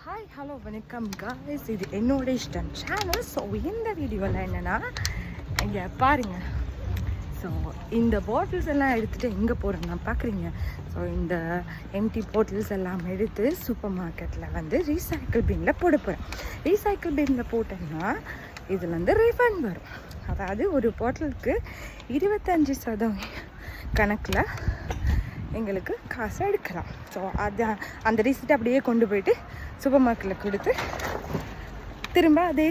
Hi hello வணக்கம் guys, இது என்னோட இஷ்டம் சேனல். ஸோ இந்த வீடியோவில் என்னென்னா இங்கே பாருங்கள். ஸோ இந்த பாட்டில்ஸ் எல்லாம் எடுத்துகிட்டு எங்கே போகிறோன்னா பார்க்குறீங்க. ஸோ இந்த எம்டி பாட்டில்ஸ் எல்லாம் எடுத்து சூப்பர் மார்க்கெட்டில் வந்து ரீசைக்கிள் பின்னில் போட போகிறேன். ரீசைக்கிள் பின்னில் போட்டோன்னா இதில் வந்து ரீஃபண்ட் வரும். அதாவது ஒரு பாட்டிலுக்கு 25% கணக்கில் எங்களுக்கு காசு எடுக்கலாம். ஸோ அந்த ரிசிப்ட் அப்படியே கொண்டு போயிட்டு சூப்பர் மார்க்கெட்டில் கொடுத்து திரும்ப அதே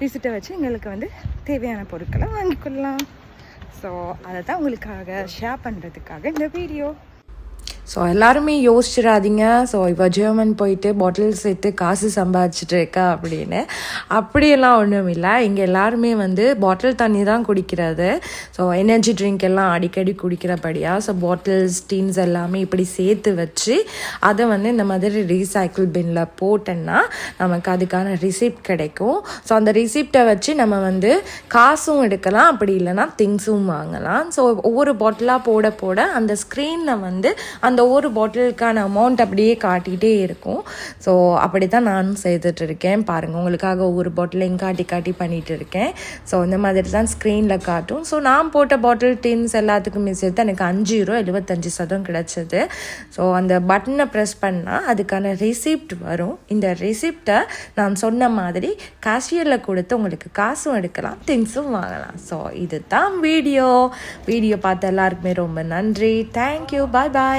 ரிசிப்டை வச்சு எங்களுக்கு வந்து தேவையான பொருட்களை வாங்கிக்கொள்ளலாம். ஸோ அதை தான் உங்களுக்காக ஷேர் பண்ணுறதுக்காக இந்த வீடியோ. ஸோ எல்லாருமே யோசிச்சிடாதீங்க, ஸோ இப்போ ஜெர்மன் போயிட்டு பாட்டில்ஸ் எடுத்து காசு சம்பாதிச்சுட்டு இருக்கா அப்படின்னு. அப்படியெல்லாம் ஒன்றும் இல்லை. இங்கே எல்லாருமே வந்து பாட்டில் தண்ணி தான் குடிக்கிறது. ஸோ எனர்ஜி ட்ரிங்க் எல்லாம் அடிக்கடி குடிக்கிறபடியாக ஸோ பாட்டில்ஸ் டீன்ஸ் எல்லாமே இப்படி சேர்த்து வச்சு அதை வந்து இந்த மாதிரி ரீசைக்கிள் பின்னில் போட்டோன்னா நமக்கு அதுக்கான ரிசிப்ட் கிடைக்கும். ஸோ அந்த ரிசிப்டை வச்சு நம்ம வந்து காசும் எடுக்கலாம், அப்படி இல்லைன்னா திங்ஸும் வாங்கலாம். ஸோ ஒவ்வொரு பாட்டிலாக போட போட அந்த ஸ்க்ரீனில் வந்து அந்த ஒவ்வொரு பாட்டிலுக்கான அமௌண்ட் அப்படியே காட்டிகிட்டே இருக்கும். ஸோ அப்படி தான் நானும் செய்துட்டு இருக்கேன். பாருங்கள், உங்களுக்காக ஒவ்வொரு பாட்டிலையும் காட்டி பண்ணிகிட்டு இருக்கேன். ஸோ இந்த மாதிரி தான் ஸ்க்ரீனில் காட்டும். ஸோ நான் போட்ட பாட்டில் டின்ஸ் எல்லாத்துக்குமே சேர்த்து எனக்கு €5.75 கிடச்சிது. ஸோ அந்த பட்டனை ப்ரெஸ் பண்ணால் அதுக்கான ரிசிப்ட் வரும். இந்த ரிசிப்டை நான் சொன்ன மாதிரி கேஷியரில் கொடுத்து உங்களுக்கு காசும் எடுக்கலாம், திங்ஸும் வாங்கலாம். ஸோ இது தான் வீடியோ பார்த்த எல்லாருக்குமே ரொம்ப நன்றி. தேங்க்யூ, பாய் பாய்.